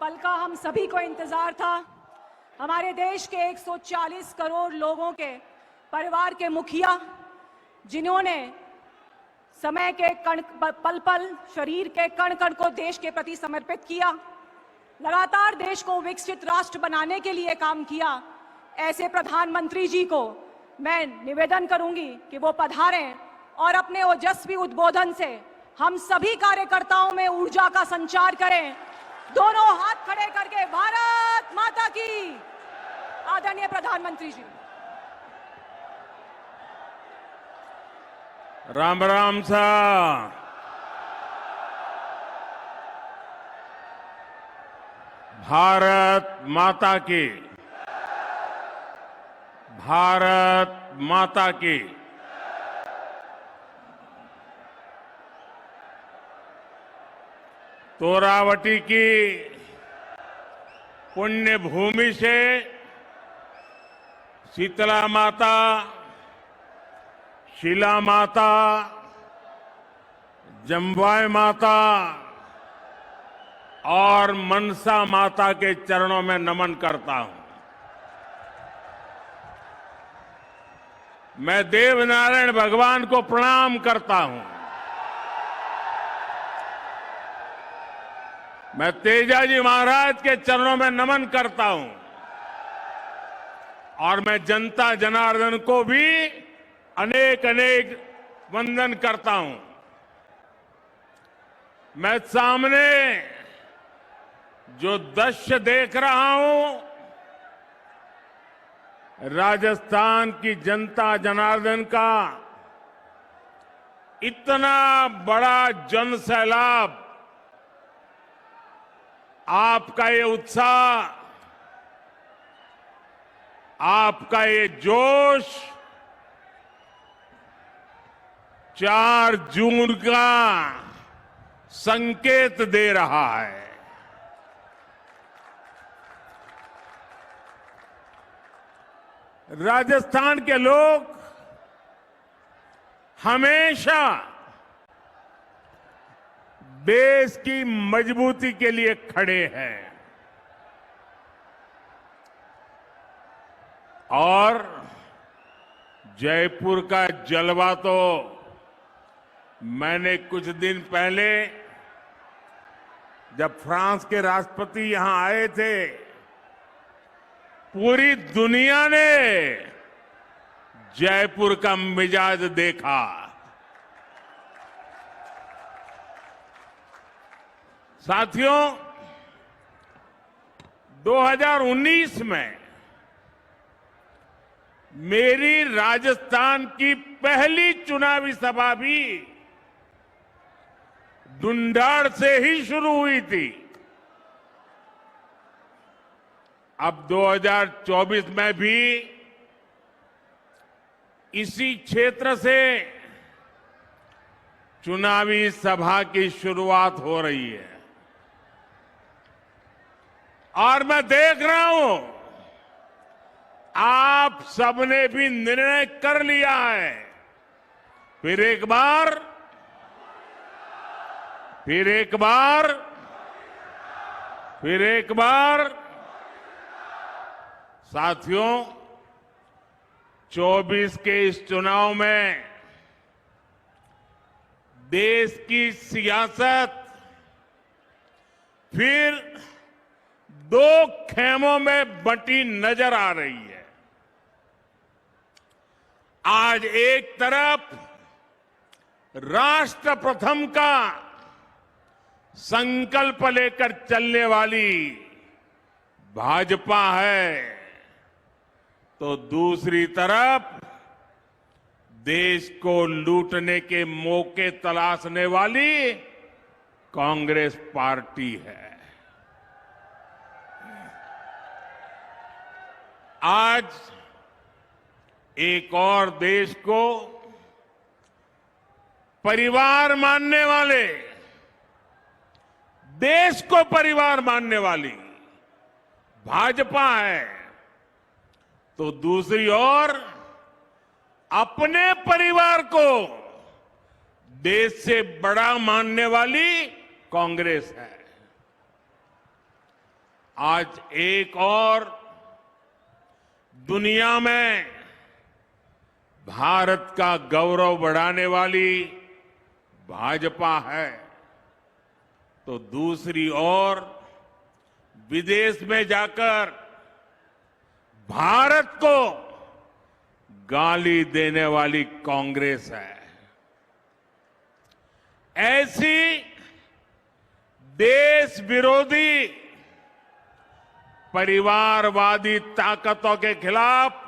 पल का हम सभी को इंतजार था। हमारे देश के 140 करोड़ लोगों के परिवार के मुखिया, जिन्होंने समय के कण पल पल शरीर के कण कण को देश के प्रति समर्पित किया, लगातार देश को विकसित राष्ट्र बनाने के लिए काम किया, ऐसे प्रधानमंत्री जी को मैं निवेदन करूंगी कि वो पधारें और अपने ओजस्वी उद्बोधन से हम सभी कार्यकर्ताओं में ऊर्जा का संचार करें। दोनों हाथ खड़े करके भारत माता की। आदरणीय प्रधानमंत्री जी। राम राम सा। भारत माता की। भारत माता की। तोरावटी की पुण्य भूमि से शीतला माता, शिला माता, जम्बाई माता और मनसा माता के चरणों में नमन करता हूं। मैं देवनारायण भगवान को प्रणाम करता हूं। मैं तेजाजी महाराज के चरणों में नमन करता हूं और मैं जनता जनार्दन को भी अनेक अनेक वंदन करता हूं। मैं सामने जो दृश्य देख रहा हूं, राजस्थान की जनता जनार्दन का इतना बड़ा जन सैलाब, आपका ये उत्साह, आपका ये जोश 4 जून का संकेत दे रहा है। राजस्थान के लोग हमेशा देश की मजबूती के लिए खड़े हैं और जयपुर का जलवा तो मैंने कुछ दिन पहले जब फ्रांस के राष्ट्रपति यहां आए थे, पूरी दुनिया ने जयपुर का मिजाज देखा। साथियों, 2019 में मेरी राजस्थान की पहली चुनावी सभा भी ढूंढाड़ से ही शुरू हुई थी। अब 2024 में भी इसी क्षेत्र से चुनावी सभा की शुरुआत हो रही है और मैं देख रहा हूं आप सबने भी निर्णय कर लिया है। फिर एक बार साथियों, 24 के इस चुनाव में देश की सियासत फिर 2 खेमों में बंटी नजर आ रही है। आज एक तरफ राष्ट्र प्रथम का संकल्प लेकर चलने वाली भाजपा है, तो दूसरी तरफ देश को लूटने के मौके तलाशने वाली कांग्रेस पार्टी है। आज एक और देश को परिवार मानने वाले, देश को परिवार मानने वाली भाजपा है, तो दूसरी ओर अपने परिवार को देश से बड़ा मानने वाली कांग्रेस है। आज एक और दुनिया में भारत का गौरव बढ़ाने वाली भाजपा है, तो दूसरी ओर विदेश में जाकर भारत को गाली देने वाली कांग्रेस है। ऐसी देश विरोधी परिवारवादी ताकतों के खिलाफ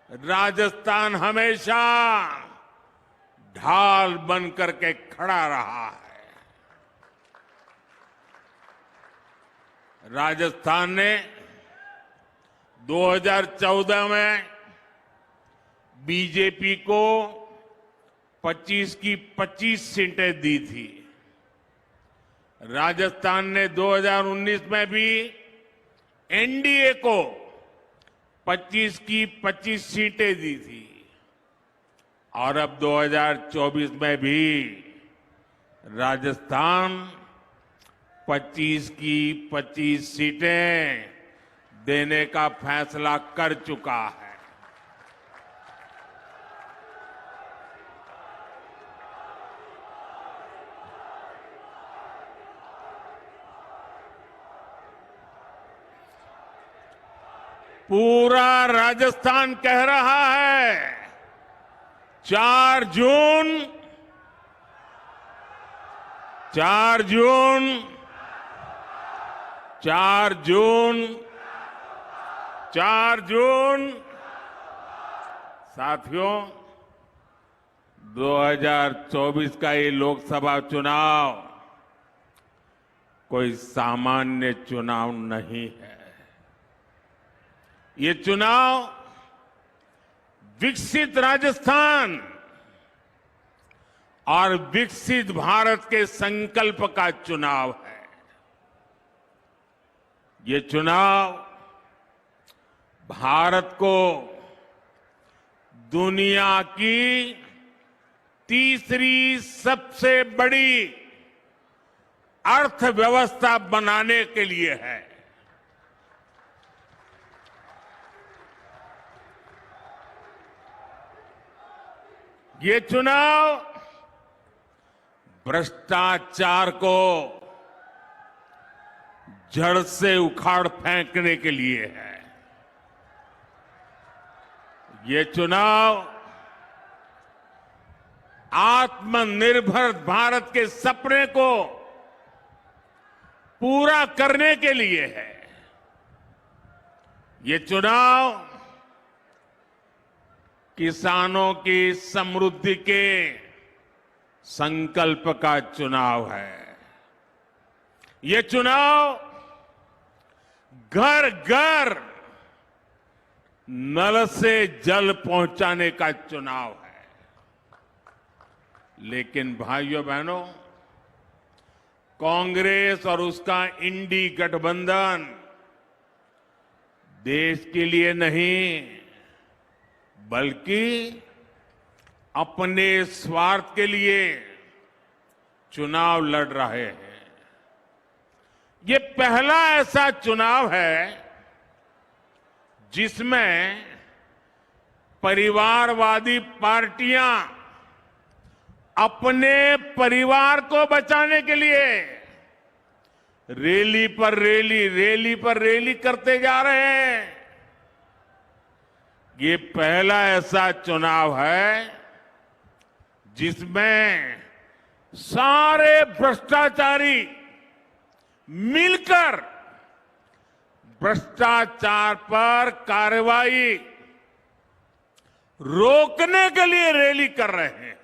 राजस्थान हमेशा ढाल बनकर के खड़ा रहा है। राजस्थान ने 2014 में बीजेपी को 25 की 25 सीटें दी थी। राजस्थान ने 2019 में भी एनडीए को 25 की 25 सीटें दी थी और अब 2024 में भी राजस्थान 25 की 25 सीटें देने का फैसला कर चुका है। पूरा राजस्थान कह रहा है 4 जून 4 जून 4 जून 4 जून साथियों, 2024 का ये लोकसभा चुनाव कोई सामान्य चुनाव नहीं है। ये चुनाव विकसित राजस्थान और विकसित भारत के संकल्प का चुनाव है। ये चुनाव भारत को दुनिया की तीसरी सबसे बड़ी अर्थव्यवस्था बनाने के लिए है। ये चुनाव भ्रष्टाचार को जड़ से उखाड़ फेंकने के लिए है। ये चुनाव आत्मनिर्भर भारत के सपने को पूरा करने के लिए है। ये चुनाव किसानों की समृद्धि के संकल्प का चुनाव है। ये चुनाव घर घर नल से जल पहुंचाने का चुनाव है। लेकिन भाइयों बहनों, कांग्रेस और उसका इंडी गठबंधन देश के लिए नहीं बल्कि अपने स्वार्थ के लिए चुनाव लड़ रहे हैं। ये पहला ऐसा चुनाव है जिसमें परिवारवादी पार्टियां अपने परिवार को बचाने के लिए रैली पर रैली करते जा रहे हैं। ये पहला ऐसा चुनाव है जिसमें सारे भ्रष्टाचारी मिलकर भ्रष्टाचार पर कार्रवाई रोकने के लिए रैली कर रहे हैं।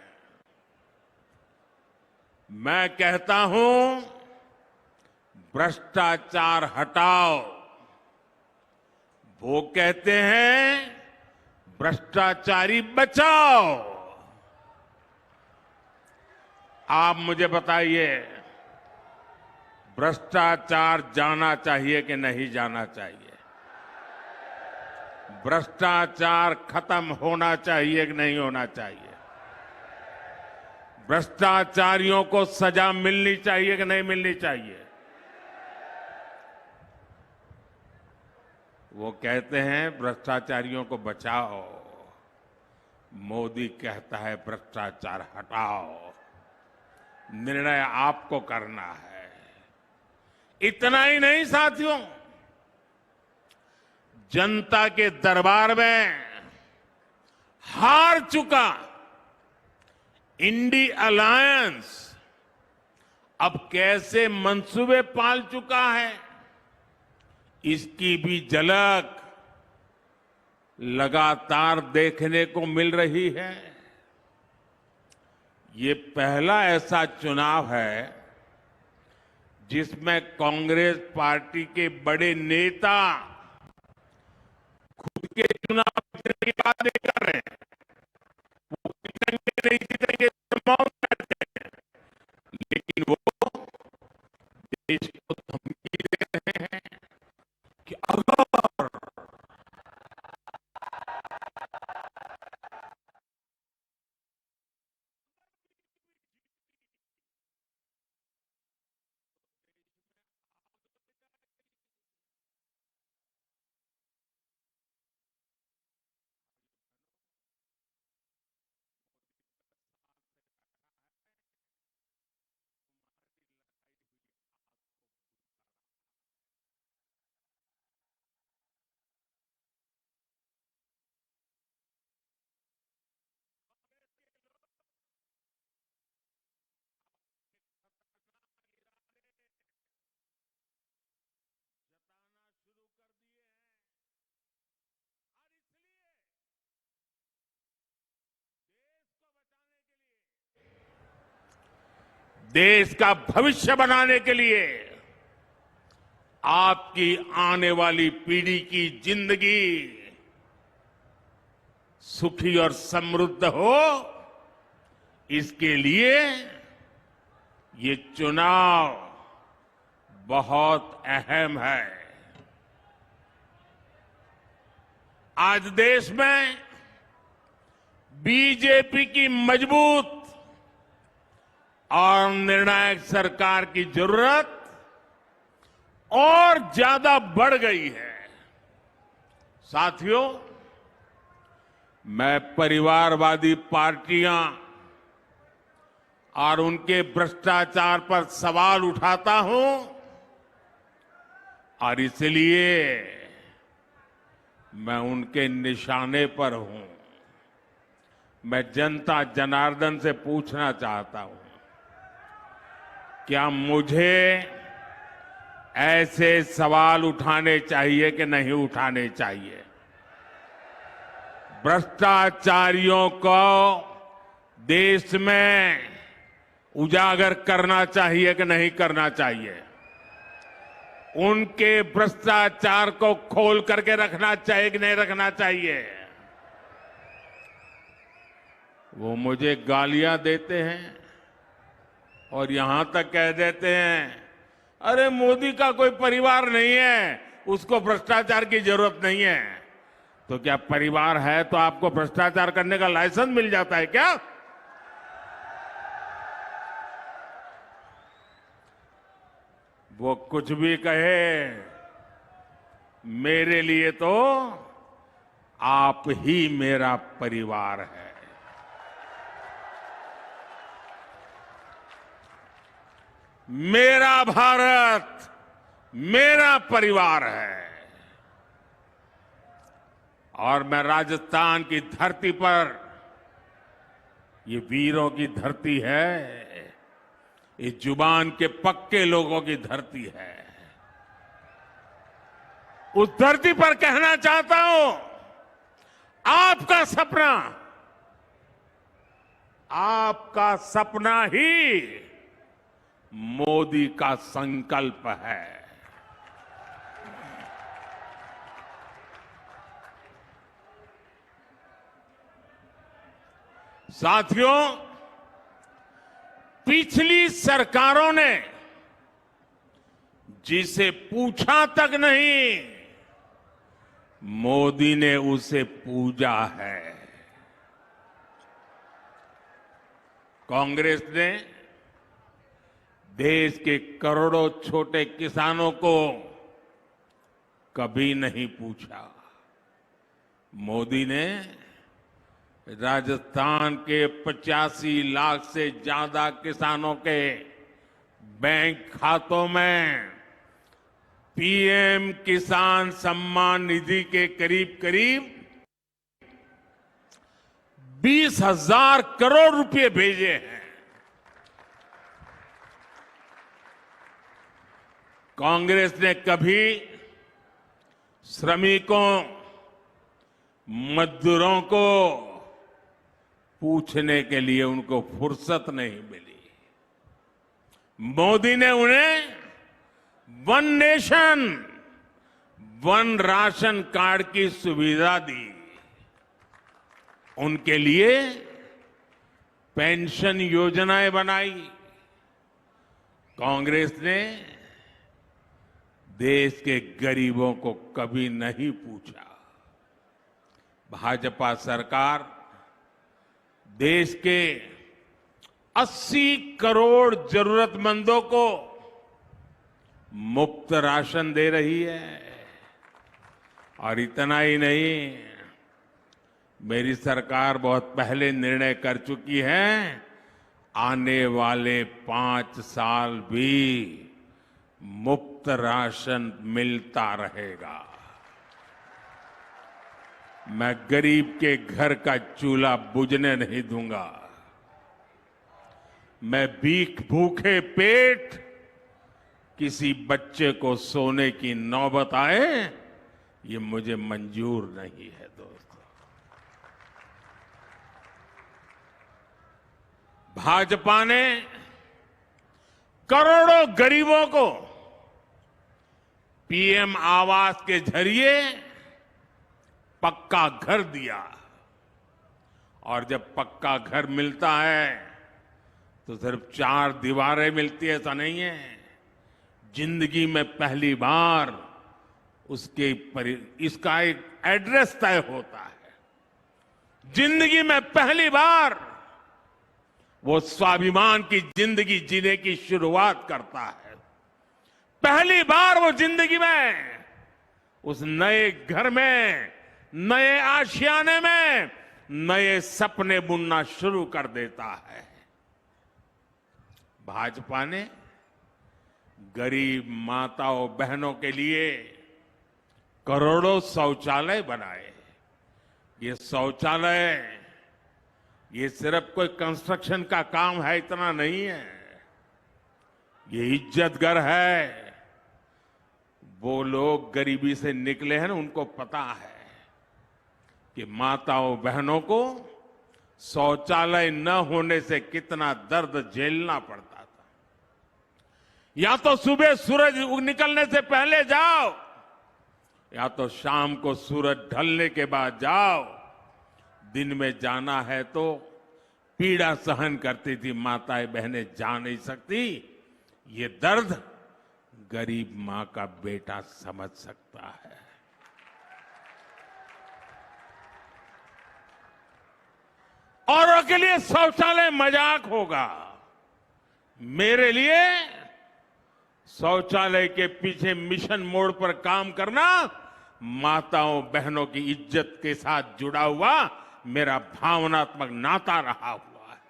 मैं कहता हूं, भ्रष्टाचार हटाओ। वो कहते हैं भ्रष्टाचारी बचाओ। आप मुझे बताइए, भ्रष्टाचार जाना चाहिए कि नहीं जाना चाहिए? भ्रष्टाचार खत्म होना चाहिए कि नहीं होना चाहिए? भ्रष्टाचारियों को सजा मिलनी चाहिए कि नहीं मिलनी चाहिए? वो कहते हैं भ्रष्टाचारियों को बचाओ, मोदी कहता है भ्रष्टाचार हटाओ। निर्णय आपको करना है। इतना ही नहीं साथियों, जनता के दरबार में हार चुका इंडी अलायंस अब कैसे मंसूबे पाल चुका है, इसकी भी झलक लगातार देखने को मिल रही है। ये पहला ऐसा चुनाव है जिसमें कांग्रेस पार्टी के बड़े नेता खुद के चुनाव जीतने की बातें कर रहे हैं। वो जीतेंगे नहीं जीतेंगे संभावना करते हैं, लेकिन वो देश को धमकी दे रहे हैं कि अगर देश का भविष्य बनाने के लिए आपकी आने वाली पीढ़ी की जिंदगी सुखी और समृद्ध हो, इसके लिए ये चुनाव बहुत अहम है। आज देश में बीजेपी की मजबूत और निर्णायक सरकार की जरूरत और ज्यादा बढ़ गई है। साथियों, मैं परिवारवादी पार्टियां और उनके भ्रष्टाचार पर सवाल उठाता हूं और इसलिए मैं उनके निशाने पर हूं। मैं जनता जनार्दन से पूछना चाहता हूं, क्या मुझे ऐसे सवाल उठाने चाहिए कि नहीं उठाने चाहिए? भ्रष्टाचारियों को देश में उजागर करना चाहिए कि नहीं करना चाहिए? उनके भ्रष्टाचार को खोल करके रखना चाहिए कि नहीं रखना चाहिए? वो मुझे गालियां देते हैं और यहां तक कह देते हैं, अरे मोदी का कोई परिवार नहीं है, उसको भ्रष्टाचार की जरूरत नहीं है। तो क्या परिवार है तो आपको भ्रष्टाचार करने का लाइसेंस मिल जाता है क्या? वो कुछ भी कहे, मेरे लिए तो आप ही मेरा परिवार है। मेरा भारत मेरा परिवार है। और मैं राजस्थान की धरती पर, ये वीरों की धरती है, ये जुबान के पक्के लोगों की धरती है, उस धरती पर कहना चाहता हूं, आपका सपना ही मोदी का संकल्प है। साथियों, पिछली सरकारों ने जिसे पूछा तक नहीं, मोदी ने उसे पूजा है। कांग्रेस ने देश के करोड़ों छोटे किसानों को कभी नहीं पूछा। मोदी ने राजस्थान के 85 लाख से ज्यादा किसानों के बैंक खातों में पीएम किसान सम्मान निधि के करीब करीब 20,000 करोड़ रुपए भेजे हैं। कांग्रेस ने कभी श्रमिकों, मजदूरों को पूछने के लिए उनको फुर्सत नहीं मिली। मोदी ने उन्हें one nation, one ration card की सुविधा दी। उनके लिए पेंशन योजनाएं बनाई। कांग्रेस ने देश के गरीबों को कभी नहीं पूछा। भाजपा सरकार देश के 80 करोड़ जरूरतमंदों को मुफ्त राशन दे रही है। और इतना ही नहीं, मेरी सरकार बहुत पहले निर्णय कर चुकी है, आने वाले 5 साल भी मुफ्त राशन मिलता रहेगा। मैं गरीब के घर का चूल्हा बुझने नहीं दूंगा। मैं भूखे पेट किसी बच्चे को सोने की नौबत आए, ये मुझे मंजूर नहीं है। दोस्तों, भाजपा ने करोड़ों गरीबों को पीएम आवास के जरिए पक्का घर दिया। और जब पक्का घर मिलता है तो सिर्फ 4 दीवारें मिलती है, ऐसा नहीं है। जिंदगी में पहली बार इसका एक एड्रेस तय होता है। जिंदगी में पहली बार वो स्वाभिमान की जिंदगी जीने की शुरुआत करता है। पहली बार वो जिंदगी में उस नए घर में, नए आशियाने में नए सपने बुनना शुरू कर देता है। भाजपा ने गरीब माताओं बहनों के लिए करोड़ों शौचालय बनाए। ये शौचालय ये सिर्फ कोई कंस्ट्रक्शन का काम है, इतना नहीं है। ये इज्जत घर है। वो लोग गरीबी से निकले हैं ना, उनको पता है कि माताओं बहनों को शौचालय न होने से कितना दर्द झेलना पड़ता था। या तो सुबह सूरज निकलने से पहले जाओ, या तो शाम को सूरज ढलने के बाद जाओ। दिन में जाना है तो पीड़ा सहन करती थी माताएं बहनें, जा नहीं सकती। ये दर्द गरीब मां का बेटा समझ सकता है। औरों के लिए शौचालय मजाक होगा, मेरे लिए शौचालय के पीछे मिशन मोड पर काम करना माताओं बहनों की इज्जत के साथ जुड़ा हुआ मेरा भावनात्मक नाता रहा हुआ है।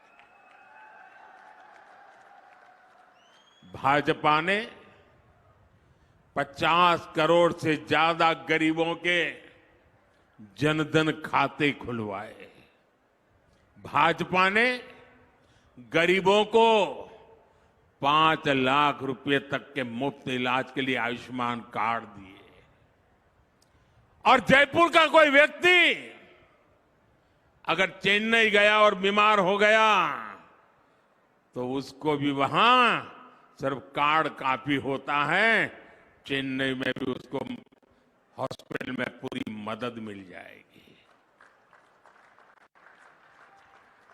भाजपा ने 50 करोड़ से ज्यादा गरीबों के जनधन खाते खुलवाए। भाजपा ने गरीबों को 5 लाख रुपए तक के मुफ्त इलाज के लिए आयुष्मान कार्ड दिए। और जयपुर का कोई व्यक्ति अगर चेन्नई गया और बीमार हो गया तो उसको भी वहां सिर्फ कार्ड काफी होता है। चेन्नई में भी उसको हॉस्पिटल में पूरी मदद मिल जाएगी।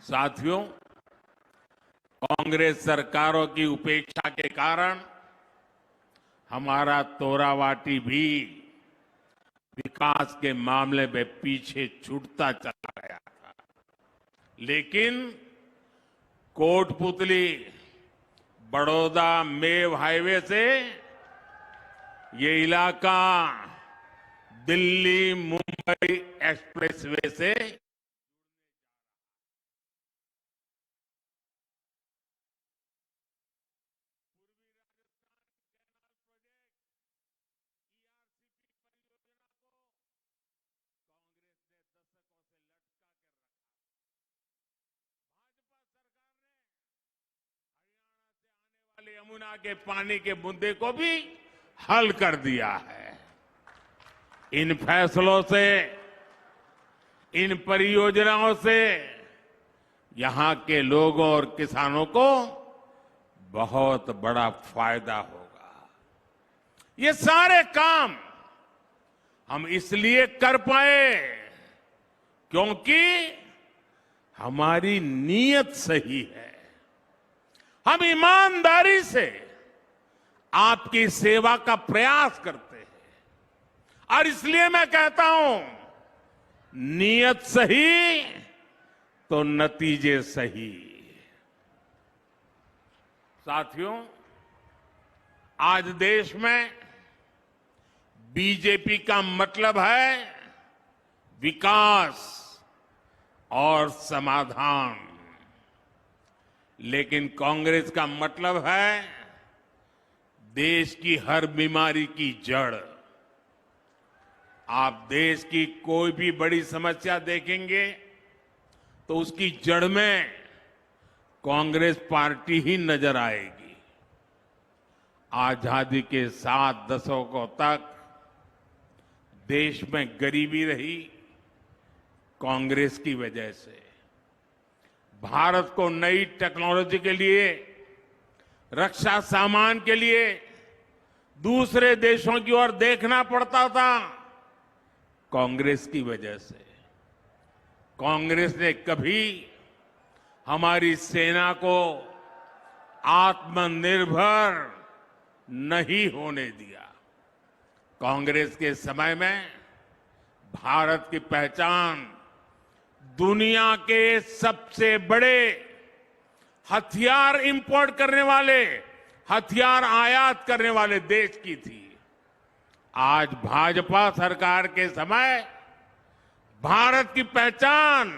साथियों, कांग्रेस सरकारों की उपेक्षा के कारण हमारा तोरावाटी भी विकास के मामले में पीछे छूटता चला गया था। लेकिन कोटपुतली बड़ौदा मेव हाईवे से ये इलाका दिल्ली मुंबई एक्सप्रेसवे से यमुना के पानी के मुद्दे को भी हल कर दिया है। इन फैसलों से, इन परियोजनाओं से यहां के लोगों और किसानों को बहुत बड़ा फायदा होगा। ये सारे काम हम इसलिए कर पाए क्योंकि हमारी नीयत सही है। हम ईमानदारी से आपकी सेवा का प्रयास करते हैं और इसलिए मैं कहता हूं, नीयत सही तो नतीजे सही। साथियों, आज देश में बीजेपी का मतलब है विकास और समाधान, लेकिन कांग्रेस का मतलब है देश की हर बीमारी की जड़। आप देश की कोई भी बड़ी समस्या देखेंगे तो उसकी जड़ में कांग्रेस पार्टी ही नजर आएगी। आजादी के 7 दशकों तक देश में गरीबी रही कांग्रेस की वजह से। भारत को नई टेक्नोलॉजी के लिए, रक्षा सामान के लिए दूसरे देशों की ओर देखना पड़ता था कांग्रेस की वजह से। कांग्रेस ने कभी हमारी सेना को आत्मनिर्भर नहीं होने दिया। कांग्रेस के समय में भारत की पहचान दुनिया के सबसे बड़े हथियार इंपोर्ट करने वाले, हथियार आयात करने वाले देश की थी। आज भाजपा सरकार के समय भारत की पहचान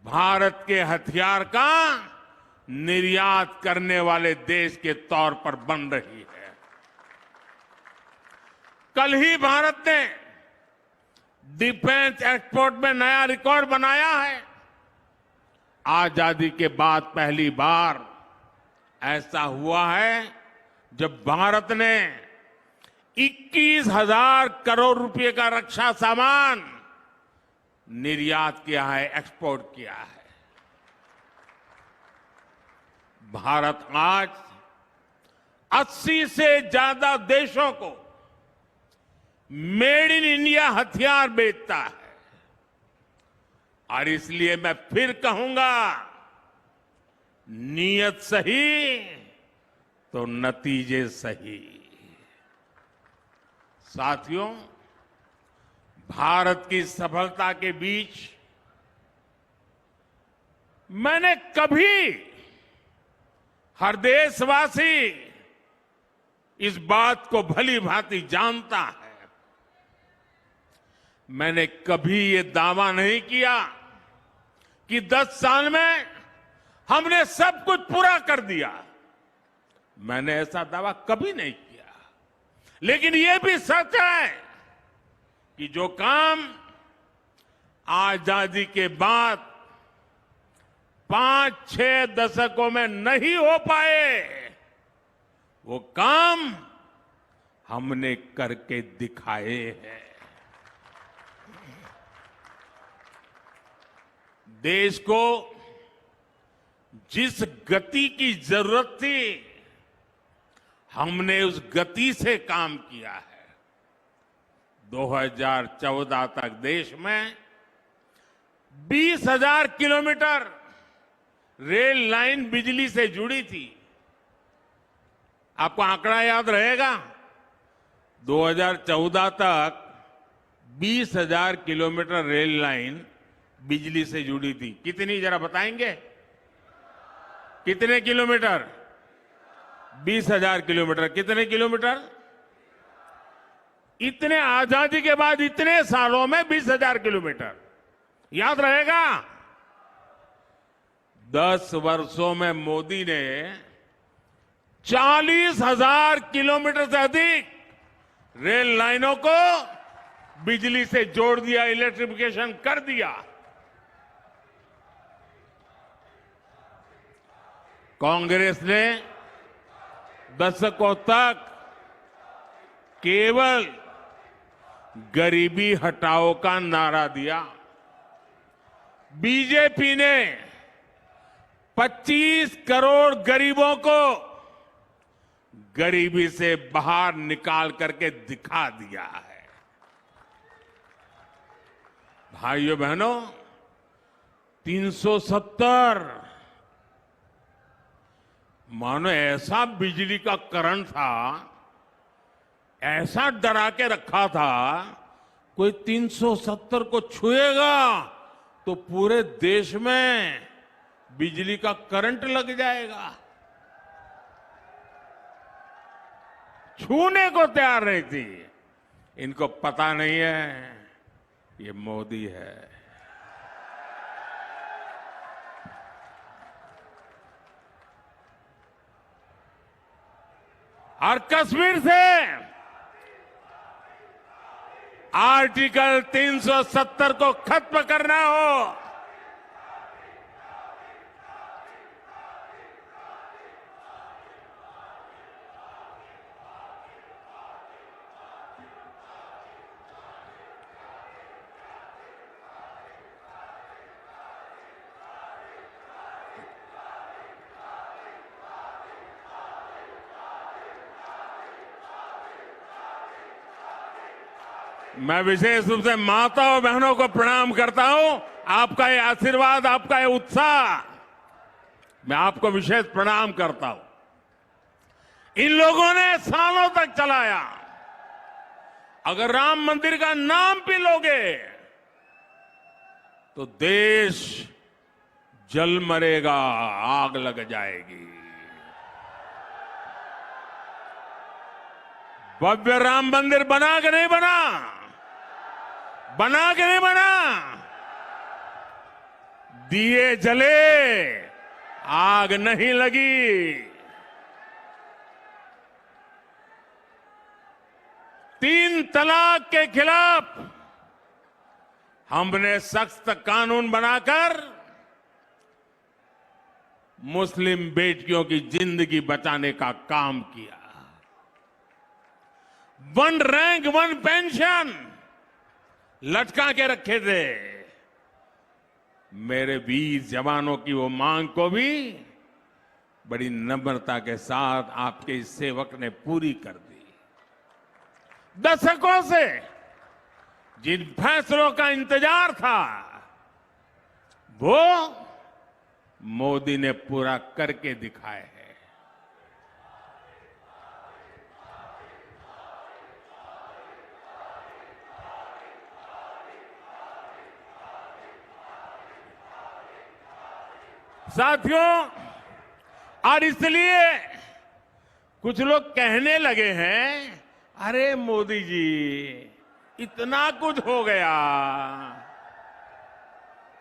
भारत के हथियार का निर्यात करने वाले देश के तौर पर बन रही है। कल ही भारत ने डिफेंस एक्सपोर्ट में नया रिकॉर्ड बनाया है। आजादी के बाद पहली बार ऐसा हुआ है जब भारत ने 21,000 करोड़ रुपए का रक्षा सामान निर्यात किया है, एक्सपोर्ट किया है। भारत आज 80 से ज्यादा देशों को मेड इन इंडिया हथियार बेचता है। और इसलिए मैं फिर कहूंगा, नीयत सही तो नतीजे सही। साथियों, भारत की सफलता के बीच मैंने कभी, हर देशवासी इस बात को भली भांति जानता है, मैंने कभी ये दावा नहीं किया कि 10 साल में हमने सब कुछ पूरा कर दिया। मैंने ऐसा दावा कभी नहीं किया। लेकिन यह भी सच है कि जो काम आजादी के बाद 5-6 दशकों में नहीं हो पाए, वो काम हमने करके दिखाए हैं। देश को जिस गति की जरूरत थी, हमने उस गति से काम किया है। 2014 तक देश में 20,000 किलोमीटर रेल लाइन बिजली से जुड़ी थी। आपको आंकड़ा याद रहेगा, 2014 तक 20,000 किलोमीटर रेल लाइन बिजली से जुड़ी थी। कितनी, जरा बताएंगे कितने किलोमीटर? 20,000 किलोमीटर। कितने किलोमीटर? इतने आजादी के बाद इतने सालों में 20,000 किलोमीटर याद रहेगा। 10 वर्षों में मोदी ने 40,000 किलोमीटर से अधिक रेल लाइनों को बिजली से जोड़ दिया, इलेक्ट्रिफिकेशन कर दिया। कांग्रेस ने दशकों तक केवल गरीबी हटाओ का नारा दिया। बीजेपी ने 25 करोड़ गरीबों को गरीबी से बाहर निकाल करके दिखा दिया है। भाइयों बहनों, 370 मानो ऐसा बिजली का करंट था, ऐसा डरा के रखा था, कोई 370 को छुएगा तो पूरे देश में बिजली का करंट लग जाएगा। छूने को तैयार नहीं थी। इनको पता नहीं है ये मोदी है। और कश्मीर से आर्टिकल 370 को खत्म करना हो, मैं विशेष रूप से माता और बहनों को प्रणाम करता हूं। आपका ये आशीर्वाद, आपका ये उत्साह, मैं आपको विशेष प्रणाम करता हूं। इन लोगों ने सालों तक चलाया। अगर राम मंदिर का नाम भी लोगे तो देश जल मरेगा, आग लग जाएगी। भव्य राम मंदिर बना के नहीं बना, बना के नहीं बना, दिए जले, आग नहीं लगी। 3 तलाक के खिलाफ हमने सख्त कानून बनाकर मुस्लिम बेटियों की जिंदगी बचाने का काम किया। 1 रैंक 1 पेंशन लटका के रखे थे। मेरे वीर जवानों की वो मांग को भी बड़ी नम्रता के साथ आपके इस सेवक ने पूरी कर दी। दशकों से जिन फैसलों का इंतजार था वो मोदी ने पूरा करके दिखाए हैं। साथियों, और इसलिए कुछ लोग कहने लगे हैं, अरे मोदी जी इतना कुछ हो गया,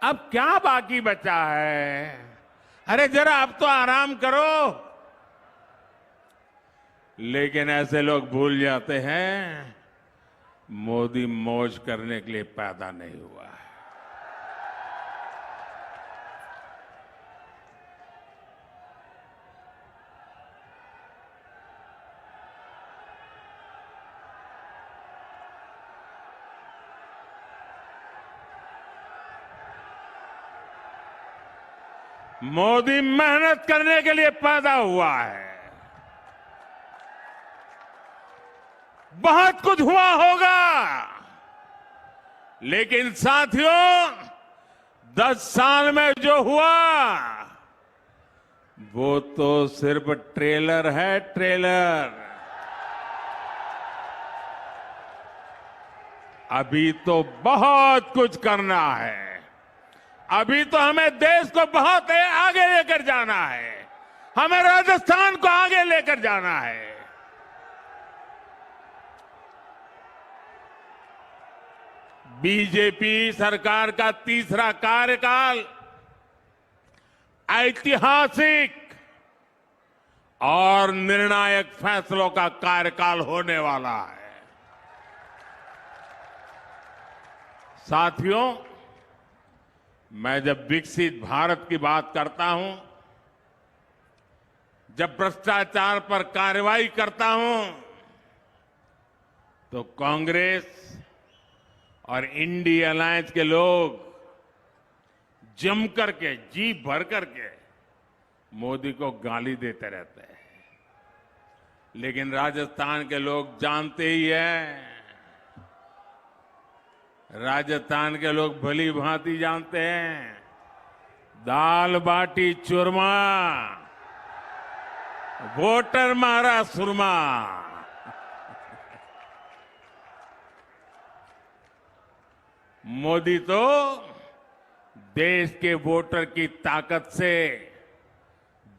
अब क्या बाकी बचा है? अरे जरा अब तो आराम करो। लेकिन ऐसे लोग भूल जाते हैं मोदी मौज करने के लिए पैदा नहीं हुआ है। मोदी मेहनत करने के लिए पैदा हुआ है। बहुत कुछ हुआ होगा, लेकिन साथियों 10 साल में जो हुआ वो तो सिर्फ ट्रेलर है, ट्रेलर। अभी तो बहुत कुछ करना है। अभी तो हमें देश को बहुत आगे लेकर जाना है। हमें राजस्थान को आगे लेकर जाना है। बीजेपी सरकार का तीसरा कार्यकाल ऐतिहासिक और निर्णायक फैसलों का कार्यकाल होने वाला है। साथियों, मैं जब विकसित भारत की बात करता हूं, जब भ्रष्टाचार पर कार्रवाई करता हूं, तो कांग्रेस और इंडिया अलायंस के लोग जम करके, जी भर करके मोदी को गाली देते रहते हैं। लेकिन राजस्थान के लोग जानते ही हैं, राजस्थान के लोग भली भांति जानते हैं, दाल बाटी चूरमा, वोटर मारा सुरमा। मोदी तो देश के वोटर की ताकत से,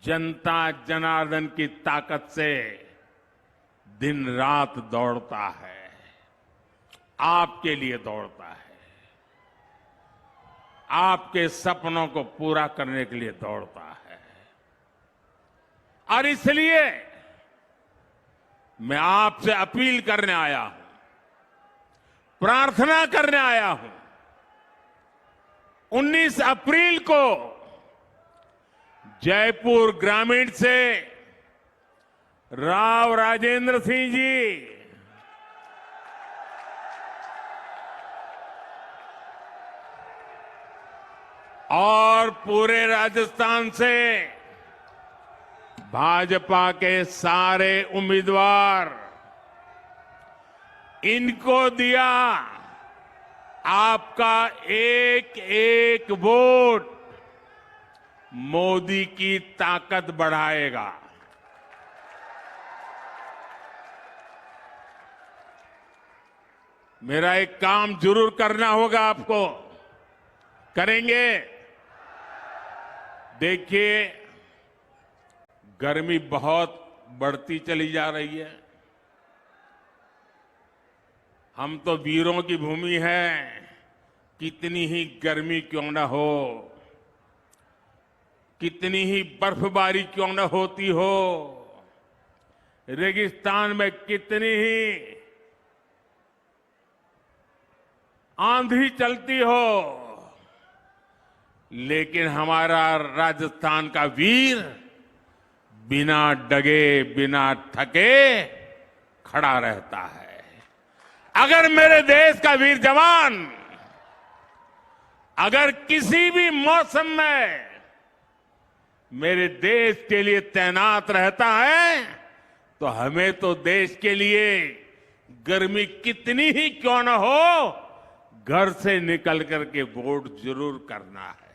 जनता जनार्दन की ताकत से दिन रात दौड़ता है, आपके लिए दौड़ता है, आपके सपनों को पूरा करने के लिए दौड़ता है। और इसलिए मैं आपसे अपील करने आया हूं, प्रार्थना करने आया हूं। 19 अप्रैल को जयपुर ग्रामीण से राव राजेंद्र सिंह जी और पूरे राजस्थान से भाजपा के सारे उम्मीदवार, इनको दिया आपका एक एक वोट मोदी की ताकत बढ़ाएगा। मेरा एक काम जरूर करना होगा आपको, करेंगे। देखिए, गर्मी बहुत बढ़ती चली जा रही है। हम तो वीरों की भूमि है, कितनी ही गर्मी क्यों न हो, कितनी ही बर्फबारी क्यों न होती हो, रेगिस्तान में कितनी ही आंधी चलती हो, लेकिन हमारा राजस्थान का वीर बिना डगे, बिना थके खड़ा रहता है। अगर मेरे देश का वीर जवान अगर किसी भी मौसम में मेरे देश के लिए तैनात रहता है, तो हमें तो देश के लिए गर्मी कितनी ही क्यों न हो, घर से निकल करके वोट जरूर करना है।